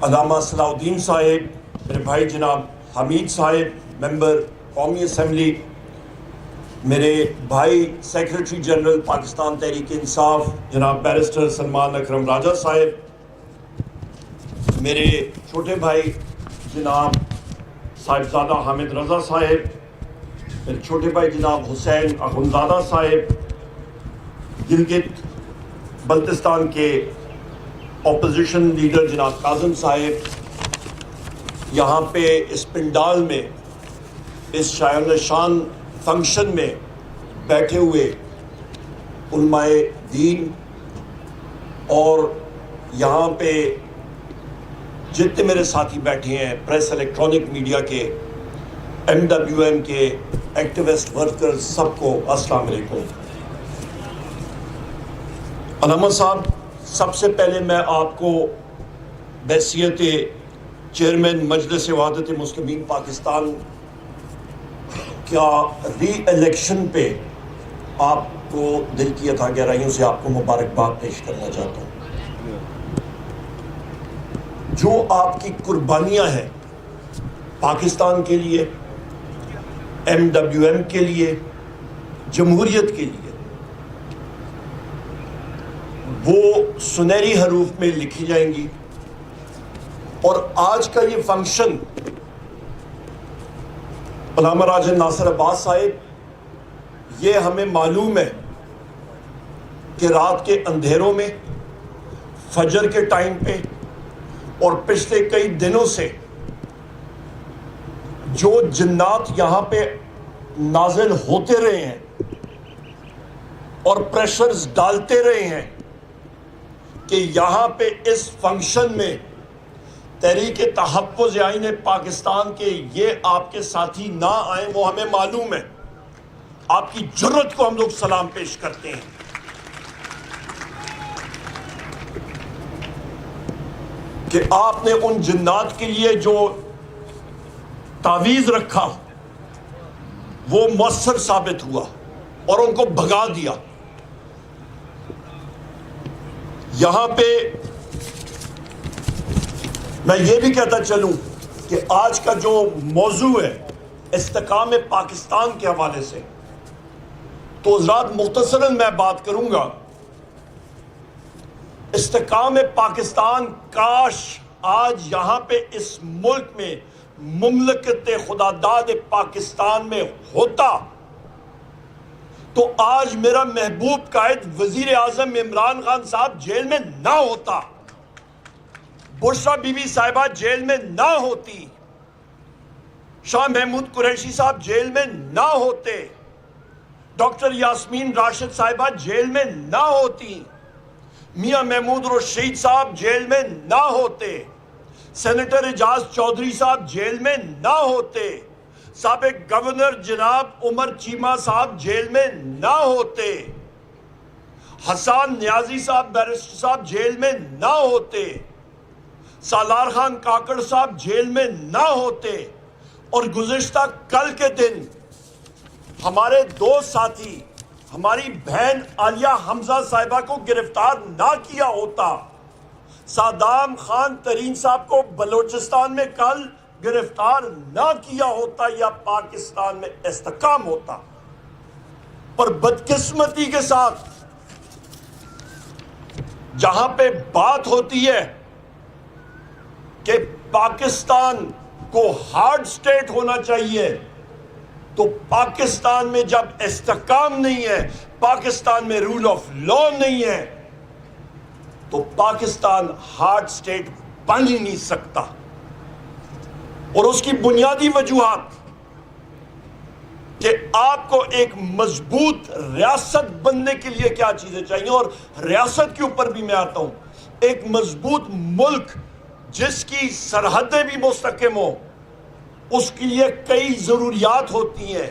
علامہ صلاح الدین صاحب, میرے بھائی جناب حمید صاحب ممبر قومی اسمبلی, میرے بھائی سیکریٹری جنرل پاکستان تحریک انصاف جناب بیرسٹر سلمان اکرم راجہ صاحب, میرے چھوٹے بھائی جناب صاحبزادہ حامد رضا صاحب, میرے چھوٹے بھائی جناب حسین اخنزادہ صاحب, گلگت بلتستان کے اپوزیشن لیڈر جناب کاظم صاحب, یہاں پہ اس پنڈال میں اس شایان شان فنکشن میں بیٹھے ہوئے علماء دین, اور یہاں پہ جتنے میرے ساتھی بیٹھے ہیں پریس الیکٹرانک میڈیا کے, MWM کے ایکٹیوسٹ ورکر, سب کو السلام علیکم. علامہ صاحب, سب سے پہلے میں آپ کو بحیثیت چیئرمین مجلس وحدت مسلمین پاکستان کیا ری الیکشن پہ آپ کو دل کی عطا گہرائیوں سے آپ کو مبارکباد پیش کرنا چاہتا ہوں. جو آپ کی قربانیاں ہیں پاکستان کے لیے, MWM کے لیے, جمہوریت کے لیے, وہ سنہری حروف میں لکھی جائیں گی. اور آج کا یہ فنکشن علامہ راجہ ناصر عباس صاحب, یہ ہمیں معلوم ہے کہ رات کے اندھیروں میں, فجر کے ٹائم پہ, اور پچھلے کئی دنوں سے جو جنات یہاں پہ نازل ہوتے رہے ہیں اور پریشرز ڈالتے رہے ہیں کہ یہاں پہ اس فنکشن میں تحریک تحفظ آئین پاکستان کے یہ آپ کے ساتھی نہ آئیں, وہ ہمیں معلوم ہے. آپ کی جرت کو ہم لوگ سلام پیش کرتے ہیں. کہ آپ نے ان جنات کے لیے جو تعویذ رکھا وہ مؤثر ثابت ہوا اور ان کو بھگا دیا. یہاں پہ میں یہ بھی کہتا چلوں کہ آج کا جو موضوع ہے استحکام پاکستان کے حوالے سے, تو حضرات مختصراً میں بات کروں گا. استحکام پاکستان کاش آج یہاں پہ اس ملک میں مملکت خداداد پاکستان میں ہوتا, تو آج میرا محبوب قائد وزیر اعظم عمران خان صاحب جیل میں نہ ہوتا, بشریٰ بی بی صاحبہ جیل میں نہ ہوتی, شاہ محمود قریشی صاحب جیل میں نہ ہوتے, ڈاکٹر یاسمین راشد صاحبہ جیل میں نہ ہوتی, میاں محمود رشید صاحب جیل میں نہ ہوتے, سینیٹر اعجاز چودھری صاحب جیل میں نہ ہوتے, سابق گورنر جناب عمر چیمہ صاحب جیل میں نہ ہوتے, حسان نیازی صاحب بیرسٹر صاحب جیل میں نہ ہوتے, سالار خان کاکڑ صاحب جیل میں نہ ہوتے, اور گزشتہ کل کے دن ہمارے دو ساتھی, ہماری بہن عالیہ حمزہ صاحبہ کو گرفتار نہ کیا ہوتا, صادام خان ترین صاحب کو بلوچستان میں کل گرفتار نہ کیا ہوتا, یا پاکستان میں استحکام ہوتا. پر بدقسمتی کے ساتھ جہاں پہ بات ہوتی ہے کہ پاکستان کو ہارڈ سٹیٹ ہونا چاہیے, تو پاکستان میں جب استحکام نہیں ہے, پاکستان میں رول آف لا نہیں ہے, تو پاکستان ہارڈ سٹیٹ بن ہی نہیں سکتا. اور اس کی بنیادی وجوہات کہ آپ کو ایک مضبوط ریاست بننے کے لیے کیا چیزیں چاہیے, اور ریاست کے اوپر بھی میں آتا ہوں. ایک مضبوط ملک جس کی سرحدیں بھی مستحکم ہوں, اس کے لیے کئی ضروریات ہوتی ہیں.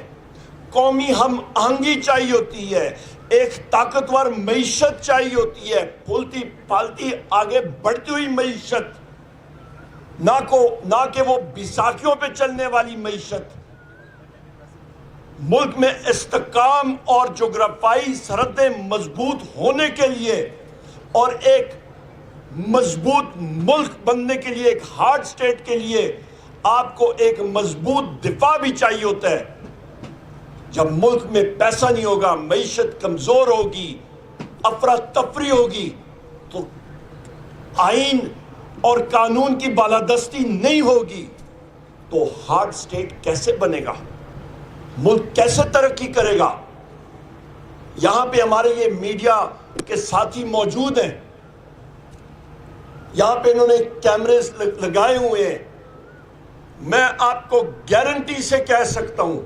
قومی ہم آہنگی چاہیے ہوتی ہے, ایک طاقتور معیشت چاہیے ہوتی ہے, پھولتی پھالتی آگے بڑھتی ہوئی معیشت, نہ کہ وہ بیساکھیوں پہ چلنے والی معیشت. ملک میں استحکام اور جغرافیائی سرحدیں مضبوط ہونے کے لیے اور ایک مضبوط ملک بننے کے لیے، ایک ہارڈ سٹیٹ کے لیے آپ کو ایک مضبوط دفاع بھی چاہیے ہوتا ہے۔ جب ملک میں پیسہ نہیں ہوگا، معیشت کمزور ہوگی، افراتفری ہوگی، تو آئین اور قانون کی بالادستی نہیں ہوگی، تو ہارڈ سٹیٹ کیسے بنے گا؟ ملک کیسے ترقی کرے گا؟ یہاں پہ ہمارے یہ میڈیا کے ساتھی موجود ہیں، یہاں پہ انہوں نے کیمرے لگائے ہوئے ہیں۔ میں آپ کو گارنٹی سے کہہ سکتا ہوں،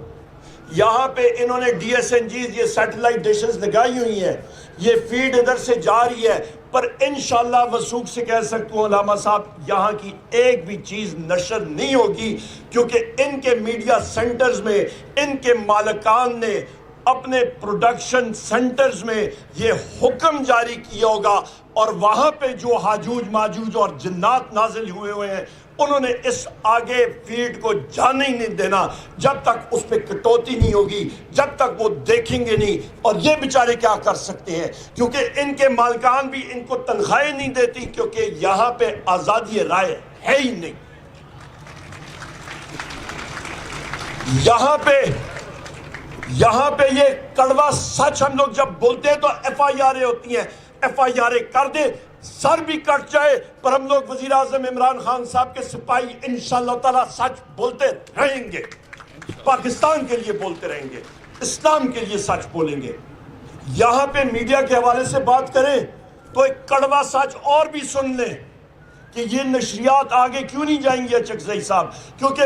یہاں پہ انہوں نے ڈی ایس این جیز، یہ سیٹلائٹ ڈشز لگائی ہوئی ہیں، یہ فیڈ ادھر سے جا رہی ہے، پر انشاءاللہ وثوق سے کہہ سکتا ہوں علامہ صاحب، یہاں کی ایک بھی چیز نشر نہیں ہوگی، کیونکہ ان کے میڈیا سینٹرز میں ان کے مالکان نے اپنے پروڈکشن سینٹرز میں یہ حکم جاری کیا ہوگا، اور وہاں پہ جو حاجوج ماجوج اور جنات نازل ہوئے ہیں، انہوں نے اس آگے فیلڈ کو جانے ہی نہیں دینا جب تک اس پہ کٹوتی نہیں ہوگی، جب تک وہ دیکھیں گے نہیں۔ اور یہ بیچارے کیا کر سکتے ہیں، کیونکہ ان کے مالکان بھی ان کو تنخواہیں نہیں دیتی، کیونکہ یہاں پہ آزادی رائے ہے ہی نہیں۔ یہاں پہ یہ کڑوا سچ ہم لوگ جب بولتے ہیں تو ایف آئی آریں ہوتی ہیں، ایف آئی آریں کر دیں، سر بھی کٹ جائے، پر ہم لوگ وزیر اعظم عمران خان صاحب کے سپاہی انشاءاللہ تعالیٰ سچ بولتے رہیں گے، پاکستان کے لیے بولتے رہیں گے، اسلام کے لیے سچ بولیں گے۔ یہاں پہ میڈیا کے حوالے سے بات کریں تو ایک کڑوا سچ اور بھی سن لیں کہ یہ نشریات آگے کیوں نہیں جائیں گے چکزئی صاحب، کیونکہ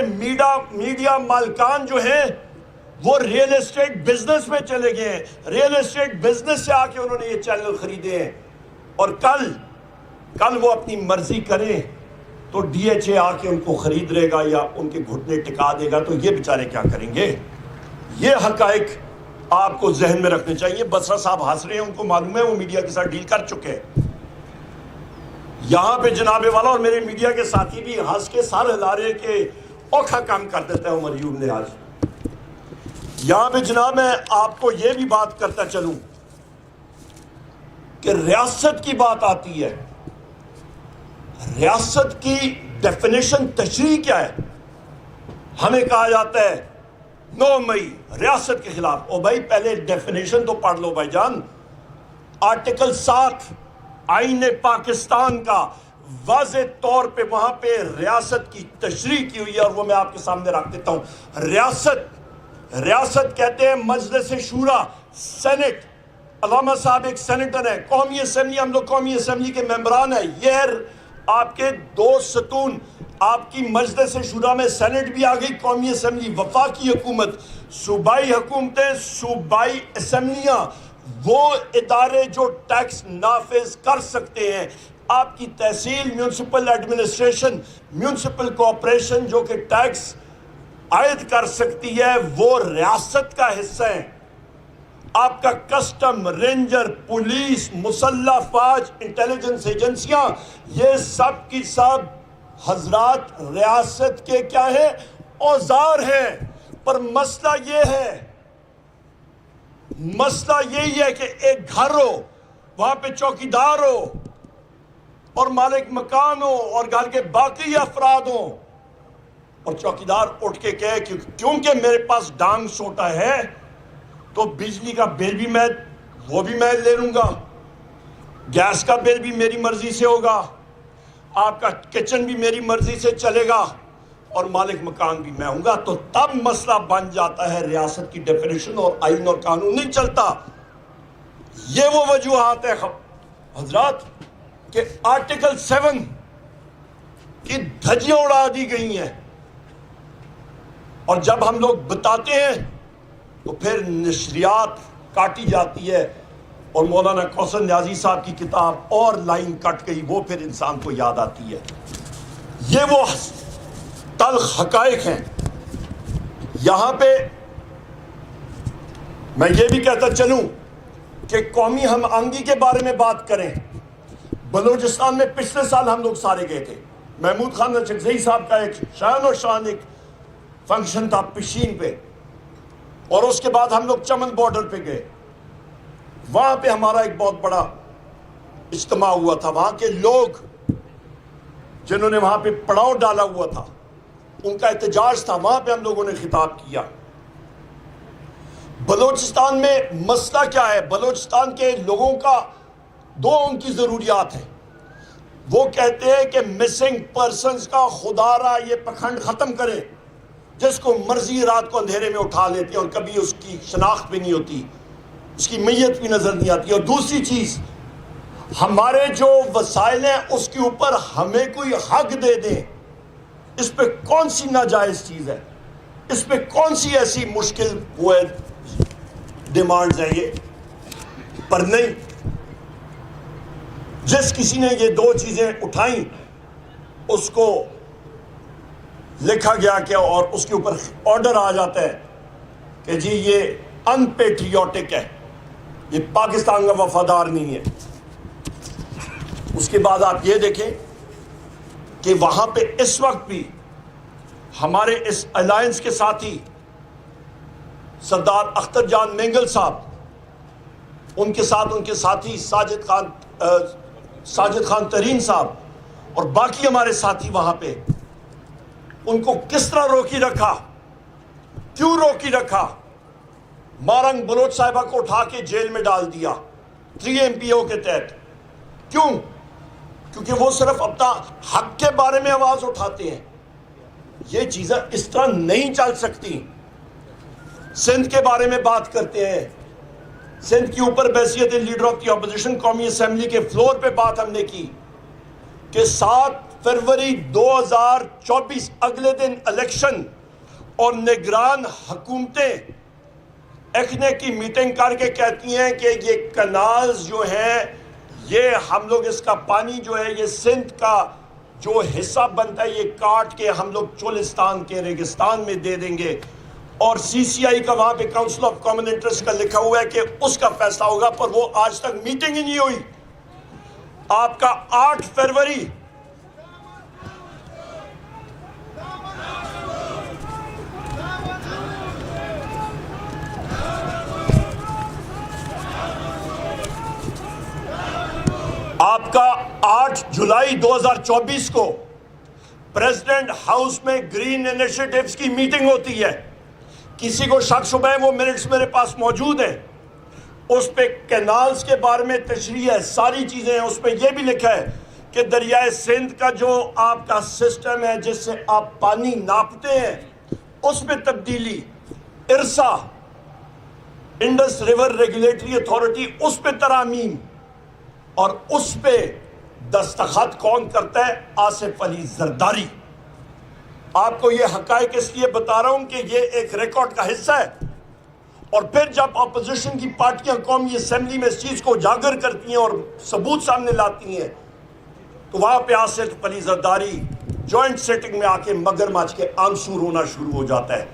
میڈیا مالکان جو ہیں وہ ریل اسٹیٹ بزنس میں چلے گئے ہیں، ریل اسٹیٹ بزنس سے آ کے انہوں نے یہ چینل خریدے ہیں، اور کل وہ اپنی مرضی کریں تو ڈی ایچ اے آ کے ان کو خرید لے گا یا ان کے گھٹنے ٹکا دے گا، تو یہ بیچارے کیا کریں گے؟ یہ حقائق آپ کو ذہن میں رکھنے چاہیے۔ بسرا صاحب ہنس رہے ہیں، ان کو معلوم ہے وہ میڈیا کے ساتھ ڈیل کر چکے ہیں۔ یہاں پہ جناب والا اور میرے میڈیا کے ساتھی بھی ہنس کے سار ہلا رہے کہ اوکھا کام کر دیتا ہے عمر ایوب نے آج۔ یہاں پہ جناب میں آپ کو یہ بھی بات کرتا چلوں کہ ریاست کی بات آتی ہے، ریاست کی ڈیفینیشن تشریح کیا ہے؟ ہمیں کہا جاتا ہے 9 مئی ریاست کے خلاف۔ او بھائی پہلے ڈیفینیشن تو پڑھ لو بھائی جان۔ آرٹیکل 7 آئین پاکستان کا واضح طور پہ وہاں پہ ریاست کی تشریح کی ہوئی ہے، اور وہ میں آپ کے سامنے رکھ دیتا ہوں۔ ریاست کہتے ہیں مجلس شورا، سینٹ۔ علامہ صاحب ایک سینیٹر ہے، قومی اسمبلی، ہم لوگ قومی اسمبلی کے ممبران ہیں۔ یہ آپ کے 2 ستون، آپ کی مجلس شورا میں سینٹ بھی آ گئی، قومی اسمبلی، وفاقی حکومت، صوبائی حکومتیں، صوبائی اسمبلیاں، وہ ادارے جو ٹیکس نافذ کر سکتے ہیں۔ آپ کی تحصیل، میونسپل ایڈمنسٹریشن، میونسپل کوآپریشن جو کہ ٹیکس عائد کر سکتی ہے، وہ ریاست کا حصہ ہے۔ آپ کا کسٹم، رینجر، پولیس، مسلح فوج، انٹیلیجنس ایجنسیاں، یہ سب کی سب حضرات ریاست کے کیا ہیں؟ اوزار ہیں۔ پر مسئلہ یہی ہے کہ ایک گھر ہو، وہاں پہ چوکیدار ہو اور مالک مکان ہو اور گھر کے باقی افراد ہوں، اور چوکیدار اٹھ کے کہے کہ کیونکہ میرے پاس ڈانگ سوٹا ہے تو بجلی کا بل بھی میں لے لوں گا، گیس کا بل بھی میری مرضی سے ہوگا، آپ کا کچن بھی میری مرضی سے چلے گا، اور مالک مکان بھی میں ہوں گا، تو تب مسئلہ بن جاتا ہے ریاست کی ڈیفینیشن، اور آئین اور قانون نہیں چلتا۔ یہ وہ وجوہات ہے حضرات کہ آرٹیکل 7 کی دھجیاں اڑا دی گئی ہیں، اور جب ہم لوگ بتاتے ہیں تو پھر نشریات کاٹی جاتی ہے، اور مولانا کوثر نیازی صاحب کی کتاب اور لائن کٹ گئی، وہ پھر انسان کو یاد آتی ہے۔ یہ وہ تلخ حقائق ہیں۔ یہاں پہ میں یہ بھی کہتا چلوں کہ قومی ہم آہنگی کے بارے میں بات کریں۔ بلوچستان میں پچھلے سال ہم لوگ سارے گئے تھے، محمود خان چکزئی صاحب کا ایک شان و شان ایک فنکشن تھا پشین پہ، اور اس کے بعد ہم لوگ چمن بارڈر پہ گئے، وہاں پہ ہمارا ایک بہت بڑا اجتماع ہوا تھا۔ وہاں کے لوگ جنہوں نے وہاں پہ پڑاؤ ڈالا ہوا تھا، ان کا احتجاج تھا، وہاں پہ ہم لوگوں نے خطاب کیا۔ بلوچستان میں مسئلہ کیا ہے؟ بلوچستان کے لوگوں کا دو ان کی ضروریات ہیں۔ وہ کہتے ہیں کہ مسنگ پرسنز کا خدا را یہ پکھنڈ ختم کرے، جس کو مرضی رات کو اندھیرے میں اٹھا لیتے ہیں اور کبھی اس کی شناخت بھی نہیں ہوتی، اس کی میت بھی نظر نہیں آتی۔ اور دوسری چیز، ہمارے جو وسائل ہیں اس کے اوپر ہمیں کوئی حق دے دیں۔ اس پہ کون سی ناجائز چیز ہے؟ اس پہ کون سی ایسی مشکل وہ ڈیمانڈز ہیں یہ؟ پر نہیں، جس کسی نے یہ دو چیزیں اٹھائیں اس کو لکھا گیا کہ اور اس کے اوپر آرڈر آ جاتا ہے کہ جی یہ ان پیٹریوٹک ہے، یہ پاکستان کا وفادار نہیں ہے۔ اس کے بعد آپ یہ دیکھیں کہ وہاں پہ اس وقت بھی ہمارے اس الائنس کے ساتھی سردار اختر جان مینگل صاحب، ان کے ساتھ ان کے ساتھی ساجد خان ترین صاحب اور باقی ہمارے ساتھی وہاں پہ، ان کو کس طرح روکی رکھا، کیوں روکی رکھا؟ مارنگ بلوچ صاحبہ کو اٹھا کے جیل میں ڈال دیا 3 MPO کے تحت۔ کیوں؟ کیونکہ وہ صرف اپنا حق کے بارے میں آواز اٹھاتے ہیں۔ یہ چیزیں اس طرح نہیں چل سکتی۔ سندھ کے بارے میں بات کرتے ہیں، سندھ کے اوپر بحیثیت لیڈر آف دی اپوزیشن قومی اسمبلی کے فلور پہ بات ہم نے کی کہ 7 فروری 2024 اگلے دن الیکشن، اور نگران حکومتیں ایکنے کی میٹنگ کر کے کہتی ہیں کہ یہ کنالز جو ہیں، یہ ہم لوگ اس کا پانی جو ہے یہ سندھ کا جو حصہ بنتا ہے یہ کاٹ کے ہم لوگ چولستان کے ریگستان میں دے دیں گے۔ اور CCI کا وہاں پہ کاؤنسل آف کامن انٹرسٹ کا لکھا ہوا ہے کہ اس کا فیصلہ ہوگا، پر وہ آج تک میٹنگ ہی نہیں ہوئی۔ آپ کا 8 فروری آپ کا 8 جولائی 2024 کو پریزیڈنٹ ہاؤس میں گرین انیشیٹیوز کی میٹنگ ہوتی ہے۔ کسی کو شک شبہ ہے، وہ منٹس میرے پاس موجود ہیں، اس پہ کینالز کے بارے میں تشریح ہے، ساری چیزیں ہیں۔ اس پہ یہ بھی لکھا ہے کہ دریائے سندھ کا جو آپ کا سسٹم ہے جس سے آپ پانی ناپتے ہیں، اس میں تبدیلی، IRSA Indus river regulatory authority, اس پہ ترامیم، اور اس پہ دستخط کون کرتا ہے؟ آصف علی زرداری۔ آپ کو یہ حقائق اس لیے بتا رہا ہوں کہ یہ ایک ریکارڈ کا حصہ ہے، اور پھر جب اپوزیشن کی پارٹیاں قومی اسمبلی میں اس چیز کو اجاگر کرتی ہیں اور ثبوت سامنے لاتی ہیں، تو وہاں پہ آصف علی زرداری جوائنٹ سیٹنگ میں آ کے مگرمچھ کے آنسو رونا شروع ہو جاتا ہے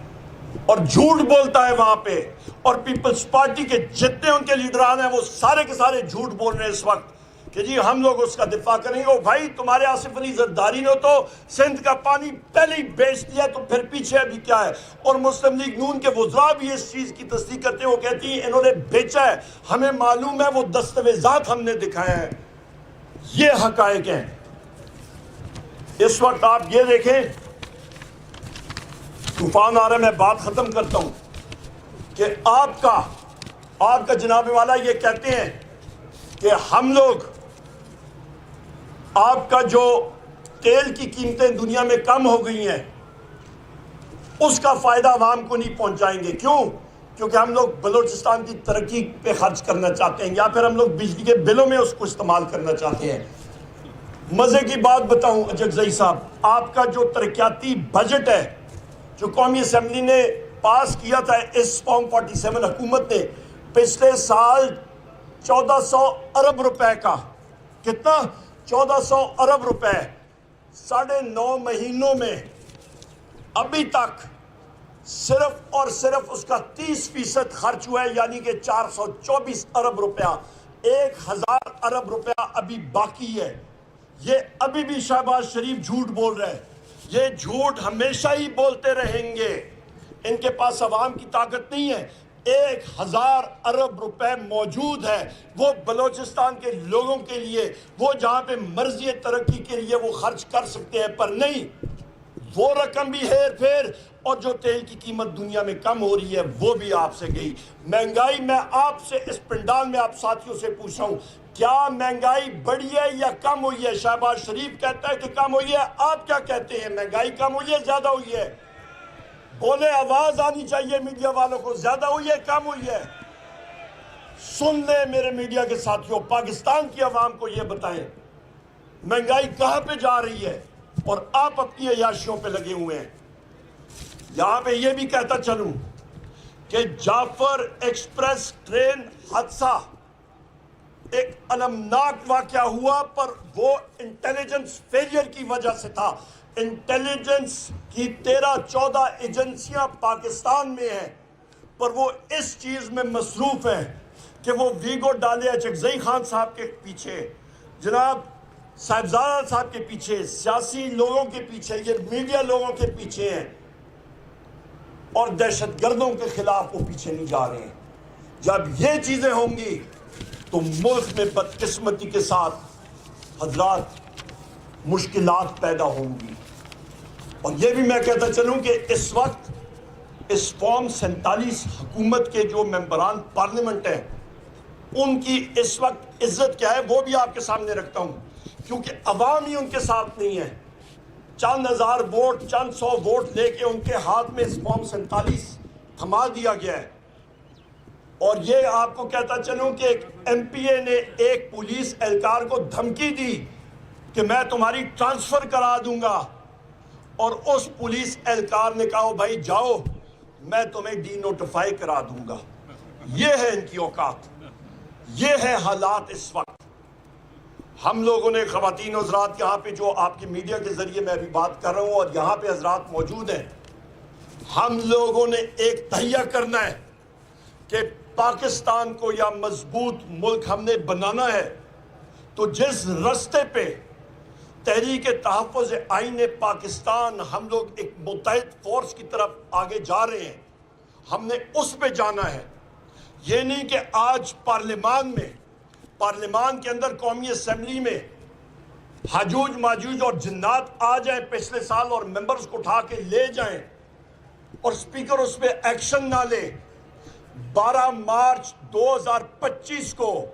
اور جھوٹ بولتا ہے وہاں پہ۔ اور پیپلز پارٹی کے جتنے ان کے لیڈران ہیں وہ سارے کے سارے جھوٹ بول رہے ہیں اس وقت کہ جی ہم لوگ اس کا دفاع کریں گے۔ او بھائی، تمہارے آصف علی زرداری نے تو سندھ کا پانی پہلے ہی بیچ دیا، تو پھر پیچھے ابھی کیا ہے؟ اور مسلم لیگ نون کے وزراء بھی اس چیز کی تصدیق کرتے ہیں، وہ کہتی ہیں انہوں نے بیچا ہے، ہمیں معلوم ہے، وہ دستاویزات ہم نے دکھائے ہیں۔ یہ حقائق ہیں۔ اس وقت آپ یہ دیکھیں، طوفان آ رہا ہے، میں بات ختم کرتا ہوں کہ آپ کا جناب والا یہ کہتے ہیں کہ ہم لوگ آپ کا جو تیل کی قیمتیں دنیا میں کم ہو گئی ہیں اس کا فائدہ عوام کو نہیں پہنچائیں گے۔ کیوں؟ کیونکہ ہم لوگ بلوچستان کی ترقی پہ خرچ کرنا چاہتے ہیں، یا پھر ہم لوگ بجلی کے بلوں میں اس کو استعمال کرنا چاہتے ہیں۔ مزے کی بات بتاؤں اجگزئی صاحب، آپ کا جو ترقیاتی بجٹ ہے جو قومی اسمبلی نے پاس کیا تھا اس فارم 47 حکومت نے، پچھلے سال 1400 ارب روپے کا، کتنا؟ 1400 ارب روپے 9.5 مہینوں میں ابھی تک صرف اور صرف اس کا 30% خرچ ہوا ہے، یعنی کہ 424 ارب روپیہ، 1000 ارب روپیہ ابھی باقی ہے۔ یہ ابھی بھی شہباز شریف جھوٹ بول رہے ہیں، یہ جھوٹ ہمیشہ ہی بولتے رہیں گے، ان کے پاس عوام کی طاقت نہیں ہے۔ 1000 ارب روپے موجود ہے، وہ بلوچستان کے لوگوں کے لیے، وہ جہاں پہ مرضی ترقی کے لیے وہ خرچ کر سکتے ہیں، پر نہیں، وہ رقم بھی ہیر پھیر، اور جو تیل کی قیمت دنیا میں کم ہو رہی ہے وہ بھی آپ سے گئی۔ مہنگائی، میں آپ سے اس پنڈال میں آپ ساتھیوں سے پوچھ رہا ہوں، کیا مہنگائی بڑھی ہے یا کم ہوئی ہے؟ شہباز شریف کہتا ہے کہ کم ہوئی ہے، آپ کیا کہتے ہیں؟ مہنگائی کم ہوئی ہے، زیادہ ہوئی ہے؟ بولے، آواز آنی چاہیے میڈیا والوں کو، زیادہ ہوئی ہے، کم ہوئی ہے؟ سن لیں میرے میڈیا کے ساتھیوں، پاکستان کی عوام کو یہ بتائیں مہنگائی کہاں پہ جا رہی ہے، اور آپ اپنی عیاشیوں پہ لگے ہوئے ہیں۔ یہاں پہ یہ بھی کہتا چلوں کہ جعفر ایکسپریس ٹرین حادثہ ایک المناک واقعہ ہوا، پر وہ انٹیلیجنس فیلئر کی وجہ سے تھا۔ انٹیلیجنس کی 13-14 ایجنسیاں پاکستان میں ہیں، پر وہ اس چیز میں مصروف ہیں کہ وہ ویگو ڈالے اچکزئی خان صاحب کے پیچھے، جناب صاحبزادہ صاحب کے پیچھے، سیاسی لوگوں کے پیچھے، یہ میڈیا لوگوں کے پیچھے ہیں، اور دہشت گردوں کے خلاف وہ پیچھے نہیں جا رہے ہیں۔ جب یہ چیزیں ہوں گی تو ملک میں بدقسمتی کے ساتھ حضرات مشکلات پیدا ہوں گی۔ اور یہ بھی میں کہتا چلوں کہ اس وقت اس فارم 47 حکومت کے جو ممبران پارلیمنٹ ہیں، ان کی اس وقت عزت کیا ہے وہ بھی آپ کے سامنے رکھتا ہوں، کیونکہ عوام ہی ان کے ساتھ نہیں ہے۔ چند ہزار ووٹ، چند 100 ووٹ لے کے ان کے ہاتھ میں اس فارم 47 تھما دیا گیا ہے۔ اور یہ آپ کو کہتا چلوں کہ ایک ایم پی اے نے ایک پولیس اہلکار کو دھمکی دی کہ میں تمہاری ٹرانسفر کرا دوں گا، اور اس پولیس اہلکار نے کہا بھائی جاؤ، میں تمہیں ڈی نوٹیفائی کرا دوں گا۔ یہ ہے ان کی اوقات، یہ ہے حالات اس وقت۔ ہم لوگوں نے، خواتین و حضرات یہاں پہ جو آپ کے میڈیا کے ذریعے میں ابھی بات کر رہا ہوں، اور یہاں پہ حضرات موجود ہیں، ہم لوگوں نے ایک تہیہ کرنا ہے کہ پاکستان کو یا مضبوط ملک ہم نے بنانا ہے، تو جس رستے پہ تحریک تحفظ آئین پاکستان ہم لوگ ایک متحد فورس کی طرف آگے جا رہے ہیں، ہم نے اس پہ جانا ہے۔ یہ نہیں کہ آج پارلیمان کے اندر، قومی اسمبلی میں حجوج ماجوج اور جنات آ جائیں پچھلے سال اور ممبرز کو اٹھا کے لے جائیں، اور سپیکر اس پہ ایکشن نہ لے۔ 12 مارچ 2025 کو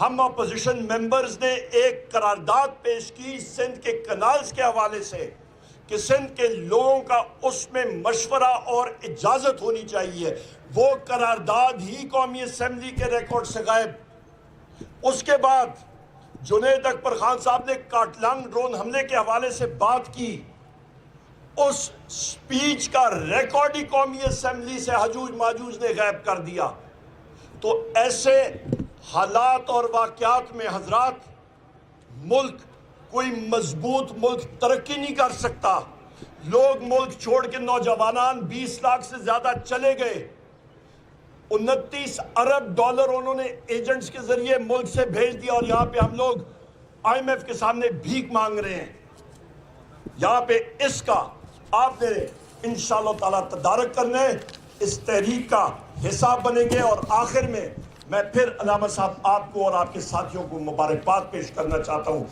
ہم اپوزیشن ممبرز نے ایک قرارداد پیش کی سندھ کے کنالز کے حوالے سے، کہ سندھ کے لوگوں کا اس میں مشورہ اور اجازت ہونی چاہیے۔ وہ قرارداد ہی قومی اسمبلی کے ریکارڈ سے غائب۔ اس کے بعد جنید اکبر خان صاحب نے کاٹلانگ ڈرون حملے کے حوالے سے بات کی، اس سپیچ کا ریکارڈ ہی قومی اسمبلی سے حجوج ماجوج نے غائب کر دیا۔ تو ایسے حالات اور واقعات میں حضرات، کوئی مضبوط ملک ترقی نہیں کر سکتا۔ لوگ ملک چھوڑ کے، نوجوانان 20 لاکھ سے زیادہ چلے گئے، 29 ارب ڈالر انہوں نے ایجنٹس کے ذریعے ملک سے بھیج دیا، اور یہاں پہ ہم لوگ آئی ایم ایف کے سامنے بھیک مانگ رہے ہیں۔ یہاں پہ اس کا آپ نے انشاءاللہ تعالیٰ تدارک کرنا ہے، اس تحریک کا حصہ بنیں گے۔ اور آخر میں میں پھر علامہ صاحب آپ کو اور آپ کے ساتھیوں کو مبارکباد پیش کرنا چاہتا ہوں۔